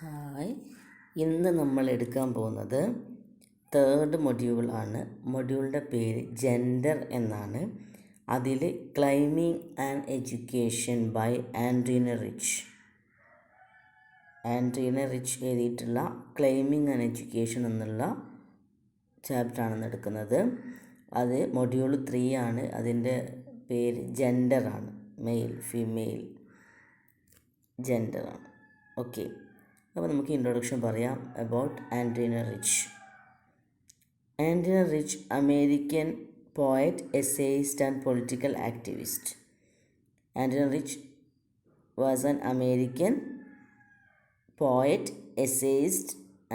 Hi, ഇന്ന് നമ്മൾ എടുക്കാൻ പോകുന്നത് തേർഡ് മൊഡ്യൂൾ ആണ്. മൊഡ്യൂളിൻ്റെ പേര് ജെൻഡർ എന്നാണ്. അതിൽ claiming and education by Adrienne Rich എഴുതിയിട്ടുള്ള ക്ലൈമിങ് ആൻഡ് എഡ്യൂക്കേഷൻ എന്നുള്ള ചാപ്റ്ററാണ് എടുക്കുന്നത്. അത് മൊഡ്യൂൾ 3 ആണ്. അതിൻ്റെ പേര് ജെൻഡറാണ്, മെയിൽ ഫീമെയിൽ ജെൻഡറാണ്. ഓക്കെ, അപ്പോൾ നമുക്ക് ഇൻട്രൊഡക്ഷൻ പറയാം about Adrienne Rich. Adrienne Rich, American poet, essayist and political activist. Adrienne Rich was an American poet, essayist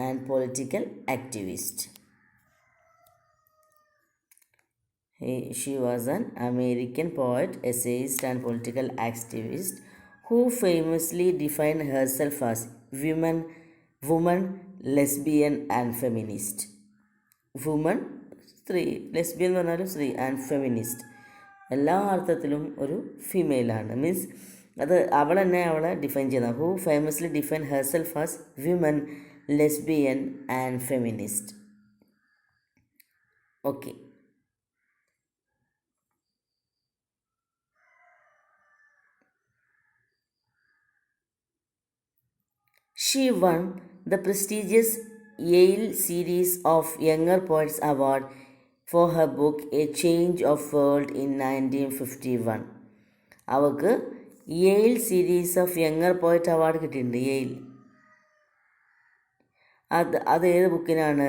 and political activist. She was an American poet, essayist and political activist who famously defined herself as woman, lesbian and feminist. Woman, സ്ത്രീ, lesbian എന്ന് പറഞ്ഞാലും സ്ത്രീ, and feminist, എല്ലാ അർത്ഥത്തിലും ഒരു ഫീമെയിലാണ്. Means അത് അവൾ തന്നെ അവളെ ഡിഫൈൻ ചെയ്യുന്നത്. Who famously define herself as women, lesbian and feminist. Okay, she won the prestigious Yale Series of Younger Poets Award for her book A Change of World in 1951. അവൾക്ക് Yale series of younger poet award കിട്ടിയിട്ടുണ്ട്. Yale, അത് ഏത് ബുക്കിനാണ്?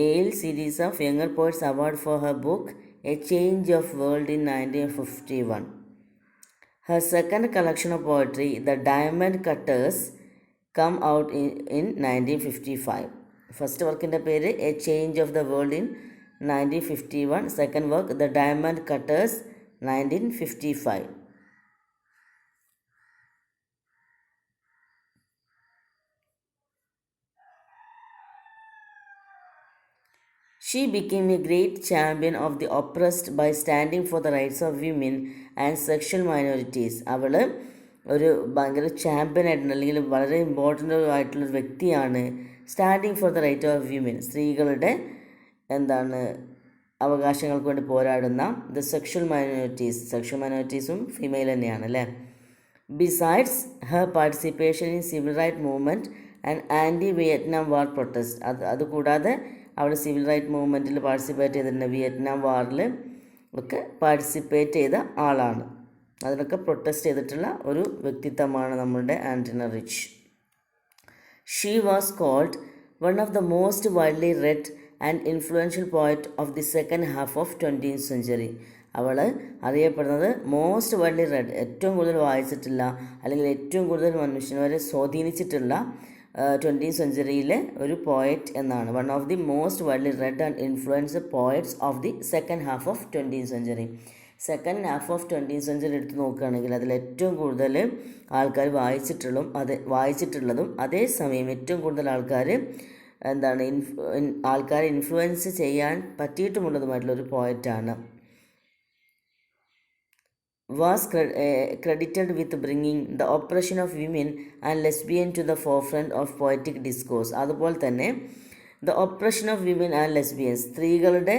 Yale series of younger poets award for her book a change of world in 1951. Her second collection of poetry, The Diamond Cutters, come out in 1955. First വർക്കിൻ്റെ പേര് A change of the world in 1951. Second work the diamond cutters 1955. She became a great champion of the oppressed by standing for the rights of women and sexual minorities. അവൾ ഒരു ഭയങ്കര champion ആയിട്ടുണ്ട്, അല്ലെങ്കിൽ വളരെ important ആയിട്ടുള്ളൊരു വ്യക്തിയാണ്. Standing for the right of women, സ്ത്രീകളുടെ അവകാശങ്ങൾക്ക് വേണ്ടി പോരാടുന്ന. ദ സെക്ഷൽ മൈനോറിറ്റീസും ഫീമെയിൽ തന്നെയാണ് അല്ലേ. Besides her participation in civil right movement and anti Vietnam war protest, അതുകൂടാതെ അവൾ സിവിൽ റൈറ്റ് മൂവ്മെൻറ്റിൽ പാർട്ടിസിപ്പേറ്റ് ചെയ്തിട്ടുണ്ട്. വിയറ്റ്നാം വാറിൽ ഒക്കെ പാർട്ടിസിപ്പേറ്റ് ചെയ്ത ആളാണ്. അതിനൊക്കെ പ്രൊട്ടസ്റ്റ് ചെയ്തിട്ടുള്ള ഒരു വ്യക്തിത്വമാണ് നമ്മളുടെ Adrienne Rich. She was called one of the most widely read and influential poet of the second half of 20th century. അവൾ അറിയപ്പെടുന്നത് മോസ്റ്റ് വൈഡ്ലി റെഡ്, ഏറ്റവും കൂടുതൽ വായിച്ചിട്ടുള്ള അല്ലെങ്കിൽ ഏറ്റവും കൂടുതൽ മനുഷ്യരെ സ്വാധീനിച്ചിട്ടുള്ള 20th centuryയിലെ ഒരു പോയറ്റ് എന്നാണ്. One of the most widely read and influenced poets of the second half of 20th century. Second half of 20th century എടുത്ത് നോക്കുകയാണെങ്കിൽ അതിൽ ഏറ്റവും കൂടുതൽ ആൾക്കാർ വായിച്ചിട്ടുള്ളതും അതേസമയം ഏറ്റവും കൂടുതൽ ആൾക്കാർ ആൾക്കാരെ ഇൻഫ്ലുവൻസ് ചെയ്യാൻ പറ്റിയിട്ടുമുള്ളതുമായിട്ടുള്ളൊരു പോയറ്റാണ്. Was credited with bringing the oppression of women and lesbian to the forefront of poetic discourse. അതുപോലെ തന്നെ the oppression of women and lesbians, സ്ത്രീകളുടെ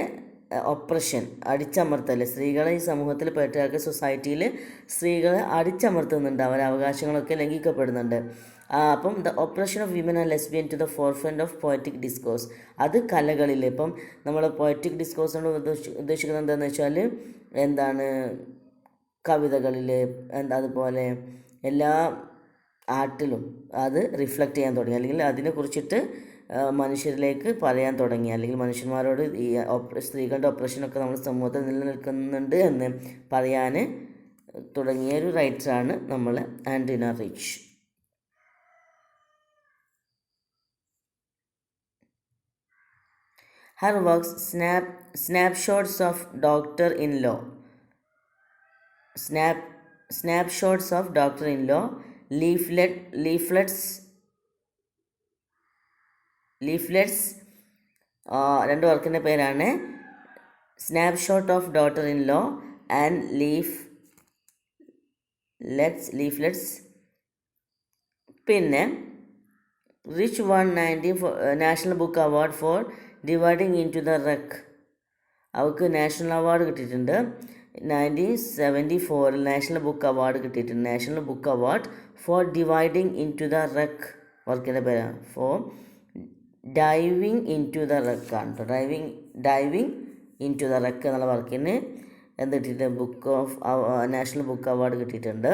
ഒപ്രഷൻ, അടിച്ചമർത്തൽ, സ്ത്രീകളെ ഈ സമൂഹത്തിൽ പെട്രിയാർക്കൽ സൊസൈറ്റിയിൽ സ്ത്രീകളെ അടിച്ചമർത്തുന്നുണ്ട്, അവരുടെ അവകാശങ്ങളൊക്കെ ലംഘിക്കപ്പെടുന്നുണ്ട്. അപ്പം the oppression of women and lesbian to the forefront of poetic discourse, അത് കലകളിൽ. ഇപ്പം നമ്മൾ പോയറ്റിക് ഡിസ്കോഴ്സ് കൊണ്ട് ഉദ്ദേശിക്കുന്നത് എന്താണെന്ന് വെച്ചാൽ കവിതകളിൽ, അതുപോലെ എല്ലാ ആർട്ടിലും അത് റിഫ്ലക്റ്റ് ചെയ്യാൻ തുടങ്ങി, അല്ലെങ്കിൽ അതിനെക്കുറിച്ചിട്ട് മനുഷ്യരിലേക്ക് പറയാൻ തുടങ്ങി, അല്ലെങ്കിൽ മനുഷ്യന്മാരോട് ഈ സ്ത്രീകളുടെ ഓപ്പറേഷനൊക്കെ നമ്മുടെ സമൂഹത്തിൽ നിലനിൽക്കുന്നുണ്ട് എന്ന് പറയാൻ തുടങ്ങിയ ഒരു റൈറ്ററാണ് നമ്മൾ Andrina rich. Her works, Snapshots of Doctor-in-Law, Snapshots of Doctor-in-Law, Leaflets, രണ്ട് വർക്കിൻ്റെ പേരാണ് snapshot of daughter in law and leaflets. പിന്നെ Rich won 19 national book award for diving into the wreck. അവൾക്ക് നാഷണൽ അവാർഡ് കിട്ടിയിട്ടുണ്ട്. 1974 നാഷണൽ ബുക്ക് അവാർഡ് കിട്ടിയിട്ടുണ്ട്. National book award for diving into the wreck. വർക്കിൻ്റെ പേരാണ് for diving into the wreck ആണ് കേട്ടോ. Diving into the wreck എന്നുള്ള വർക്കിന് എന്ത് കിട്ടിയിട്ടുണ്ട്? Book of national book award കിട്ടിയിട്ടുണ്ട്.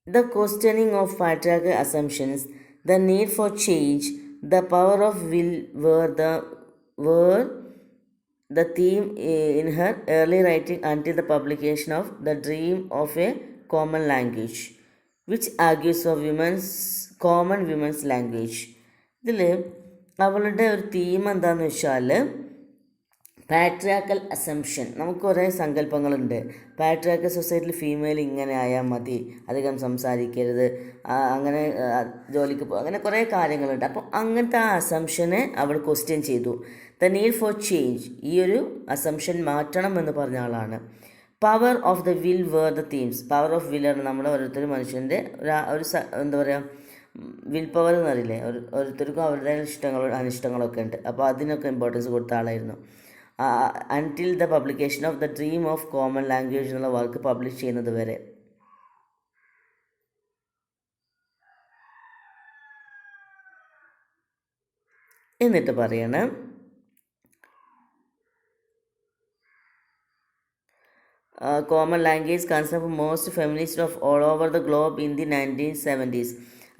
The questioning of patriarchal assumptions, the need for change, the power of will were the theme in her early writing until the publication of The Dream of a Common Language, which argues for common women's language. ഇതിൽ അവളുടെ ഒരു theme എന്താണെന്ന് വെച്ചാൽ patriarchal assumption. നമുക്ക് കുറേ സങ്കല്പങ്ങളുണ്ട്. Patriarchal സൊസൈറ്റിയിൽ female ഇങ്ങനെ ആയാൽ മതി, അധികം സംസാരിക്കരുത്, അങ്ങനെ ജോലിക്ക് അങ്ങനെ കുറേ കാര്യങ്ങളുണ്ട്. അപ്പോൾ അങ്ങനത്തെ ആ അസംഷനെ അവൾ ക്വസ്റ്റ്യൻ ചെയ്തു. ദ നീഡ് ഫോർ ചേഞ്ച്, ഈ ഒരു അസംഷൻ മാറ്റണം എന്ന് പറഞ്ഞ ആളാണ്. Power of the will where the themes. Power of will ആണ് നമ്മുടെ ഓരോരുത്തരും മനുഷ്യൻ്റെ ഒരു എന്താ പറയുക, വിൽ പവർ എന്ന് അറിയില്ലേ, ഓരോരുത്തർക്കും അവരുടെ ഇഷ്ടങ്ങളും അനിഷ്ടങ്ങളൊക്കെ ഉണ്ട്. അപ്പോൾ അതിനൊക്കെ ഇമ്പോർട്ടൻസ് കൊടുത്ത ആളായിരുന്നു. Until the publication of the dream of common language എന്നുള്ള വർക്ക് പബ്ലിഷ് ചെയ്യുന്നത് വരെ. എന്നിട്ട് പറയണം, common language concept of most feminists of all over the globe in the 1970s.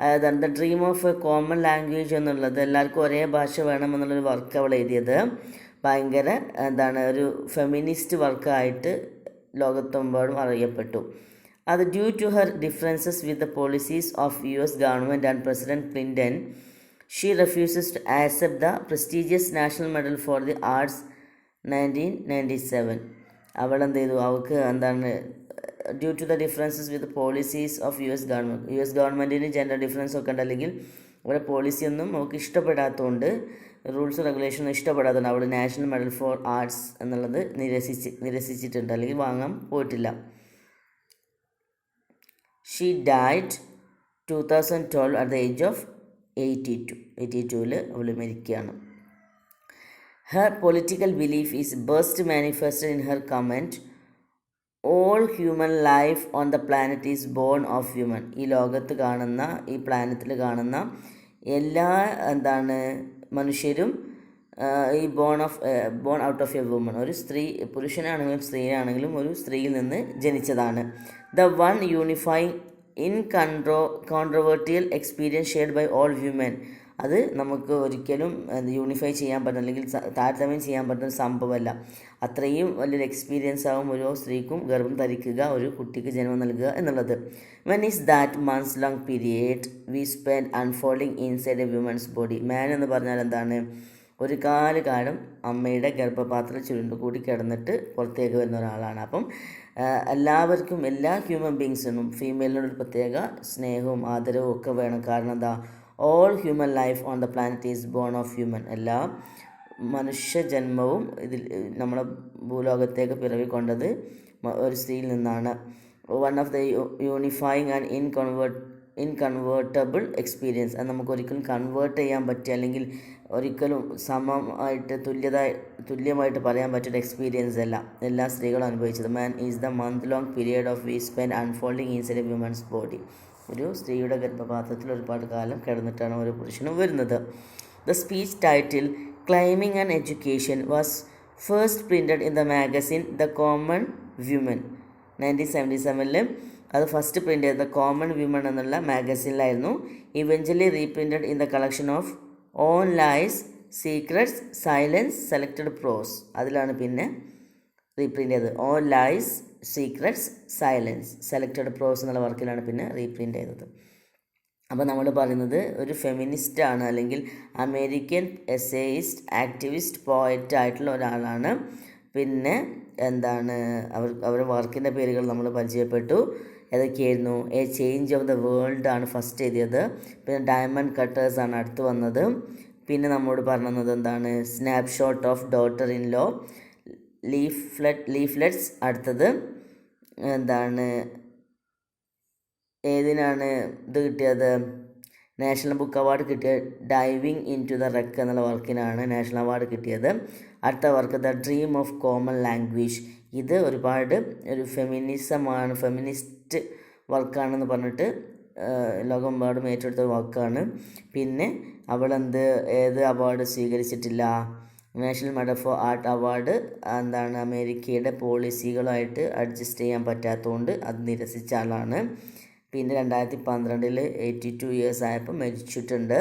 അതായത് the dream of A common language എന്നുള്ളത് എല്ലാവർക്കും ഒരേ ഭാഷ വേണമെന്നുള്ളൊരു വർക്ക് അവൾ എഴുതിയത് ഭയങ്കര ഒരു ഫെമിനിസ്റ്റ് വർക്കായിട്ട് ലോകത്തെമ്പാടും അറിയപ്പെട്ടു. അത് due to her differences with the policies of US government and president Clinton, she refuses to accept the prestigious national medal for the arts 1997. അവൾ എന്ത് ചെയ്തു? അവൾക്ക് due to the differences with policies of US ഗവൺമെൻറ്റിന് gender difference ഒക്കെ ഉണ്ട്, അല്ലെങ്കിൽ അവരുടെ പോളിസിയൊന്നും അവൾക്ക് ഇഷ്ടപ്പെടാത്തതുകൊണ്ട്, റൂൾസ് റെഗുലേഷനും ഇഷ്ടപ്പെടാത്തതുകൊണ്ട് അവൾ നാഷണൽ മെഡൽ ഫോർ ആർട്സ് എന്നുള്ളത് നിരസിച്ചിട്ടുണ്ട്, അല്ലെങ്കിൽ വാങ്ങാൻ പോയിട്ടില്ല. She died 2012 at the age of 82 അവൾ മരിക്കുകയാണ്. Her political belief is best manifested in her comment, all human life on the planet is born of women. ഈ ലോകത്ത് കാണുന്ന, ഈ പ്ലാനറ്റിൽ കാണുന്ന എല്ലാ മനുഷ്യരും ഈ born out of a woman, ഒരു സ്ത്രീ, പുരുഷനാണെങ്കിലും സ്ത്രീയാണെങ്കിലും ഒരു സ്ത്രീയിൽ നിന്ന് ജനിച്ചതാണ്. The one unifying controvertible experience shared by all human. അത് നമുക്ക് ഒരിക്കലും യൂണിഫൈ ചെയ്യാൻ പറ്റുന്ന, അല്ലെങ്കിൽ താരതമ്യം ചെയ്യാൻ പറ്റുന്ന സംഭവമല്ല. അത്രയും വലിയൊരു എക്സ്പീരിയൻസ് ആകും ഓരോ സ്ത്രീക്കും ഗർഭം ധരിക്കുക, ഒരു കുട്ടിക്ക് ജന്മം നൽകുക എന്നുള്ളത്. When is that months long period we spend unfolding inside a woman's body. Man എന്ന് പറഞ്ഞാൽ എന്താണ്? ഒരു കാലം അമ്മയുടെ ഗർഭപാത്രത്തിൽ ചുരുണ്ടുകൂടി കിടന്നിട്ട് പുറത്തേക്ക് വരുന്ന ഒരാളാണ്. അപ്പം എല്ലാവർക്കും, എല്ലാ ഹ്യൂമൻ ബീങ്സിനും ഫീമെയിലിനോടൊരു പ്രത്യേക സ്നേഹവും ആദരവും ഒക്കെ വേണം. കാരണം എന്താ? All human life on the planet is born of human. എല്ലാ മനുഷ്യജന്മവും നമ്മളെ ഭൂലോകത്തേക്ക് പിറവിക്കൊണ്ടത് ഒരു സ്ത്രീയിൽ നിന്നാണ്. One of the unifying and inconvertible experience. അത് നമുക്ക് ഒരിക്കലും കൺവേർട്ട് ചെയ്യാൻ പറ്റുക, അല്ലെങ്കിൽ ഒരിക്കലും സമമായിട്ട് തുല്യമായിട്ട് പറയാൻ പറ്റിയൊരു എക്സ്പീരിയൻസ് അല്ല എല്ലാ സ്ത്രീകളും അനുഭവിച്ചത്. Man is the month long period of we spend unfolding inside a woman's body. ഒരു സ്ത്രീയുടെ ഗർഭപാത്രത്തിൽ ഒരുപാട് കാലം കിടന്നിട്ടാണ് ഒരു പുരുഷനും വരുന്നത്. The speech title claiming and education was first printed in the magazine the common woman. 1977 അത് ഫസ്റ്റ് പ്രിൻ്റ് ചെയ്ത കോമൺ വ്യൂമൺ എന്നുള്ള മാഗസിനിലായിരുന്നു. Eventually reprinted in the collection of on lies, secrets, silence, selected prose. അതിലാണ് പിന്നെ reprint ചെയ്തത്. On lies, secrets, silence, selected prose എന്നുള്ള വർക്കിലാണ് പിന്നെ റീപ്രിൻ്റ് ചെയ്തത്. അപ്പോൾ നമ്മൾ പറയുന്നത് ഒരു ഫെമിനിസ്റ്റാണ്, അല്ലെങ്കിൽ അമേരിക്കൻ എസ്സേയിസ്റ്റ്, ആക്ടിവിസ്റ്റ്, പോയറ്റ് ആയിട്ടുള്ള ഒരാളാണ്. പിന്നെ അവരുടെ വർക്കിൻ്റെ പേരുകൾ നമ്മൾ പരിചയപ്പെട്ടു. ഏതൊക്കെയായിരുന്നു? A change of the world ആണ് ഫസ്റ്റ് എഴുതിയത്. പിന്നെ ഡയമണ്ട് കട്ടേഴ്സ് ആണ് അടുത്ത് വന്നത്. പിന്നെ നമ്മോട് പറഞ്ഞത് snapshot of daughter in law, leaflets അടുത്തത് ഏതിനാണ് ഇത് കിട്ടിയത്? നാഷണൽ ബുക്ക് അവാർഡ് കിട്ടിയ diving into the wreck എന്നുള്ള വർക്കിനാണ് നാഷണൽ അവാർഡ് കിട്ടിയത്. അടുത്ത work the dream of common language. ഇത് ഒരുപാട് ഒരു ഫെമിനിസ്റ്റ് വർക്കാണെന്ന് പറഞ്ഞിട്ട് ലോകമെമ്പാടും ഏറ്റെടുത്ത വർക്കാണ്. പിന്നെ ഏത് അവാർഡ് സ്വീകരിച്ചിട്ടില്ല? National medal for art award എന്താണ് അമേരിക്കയുടെ പോളിസികളുമായിട്ട് അഡ്ജസ്റ്റ് ചെയ്യാൻ പറ്റാത്തതുകൊണ്ട് അത് നിരസിച്ച ആളാണ്. പിന്നെ 2012 82 ഇയേഴ്സ് ആയപ്പോൾ മരിച്ചിട്ടുണ്ട്.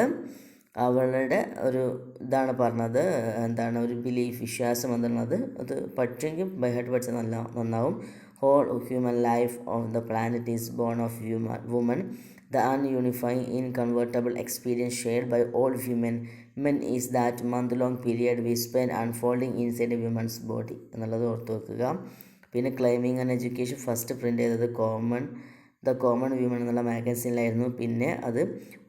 അവളുടെ ഒരു ഇതാണ് പറഞ്ഞത്, എന്താണ് ഒരു വിശ്വാസം എന്നുള്ളത്. അത് പഠിച്ചെങ്കിൽ ബൈഹാർട്ട് പഠിച്ചാൽ നന്നാവും. Whole human life of the planet is born of woman. ദ ununifying inconvertible experience shared by all men is that month-long period we spend unfolding inside a woman's body എന്നുള്ളത് ഓർത്ത് വെക്കുക. പിന്നെ claiming and education first print ചെയ്തത് the common woman എന്നുള്ള മാഗസിനിലായിരുന്നു. പിന്നെ അത്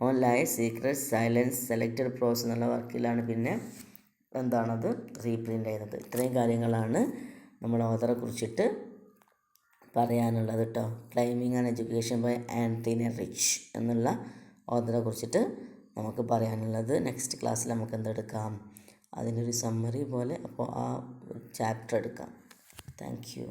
on life secrets silence selected prose എന്നുള്ള വർക്കിലാണ് പിന്നെ എന്താണത് റീപ്രിൻ്റ് ചെയ്യുന്നത്. ഇത്രയും കാര്യങ്ങളാണ് നമ്മൾ ഓഥറെ കുറിച്ചിട്ട് പറയാനുള്ളത് കേട്ടോ. Claiming and education by Anthony Rich എന്നുള്ള ഓഥറെ കുറിച്ചിട്ട് നമുക്ക് പറയാനുള്ളത്. നെക്സ്റ്റ് ക്ലാസ്സിൽ നമുക്ക് എന്തെടുക്കാം, അതിനൊരു സമ്മറി പോലെ അപ്പോൾ ആ ചാപ്റ്റർ എടുക്കാം. Thank you.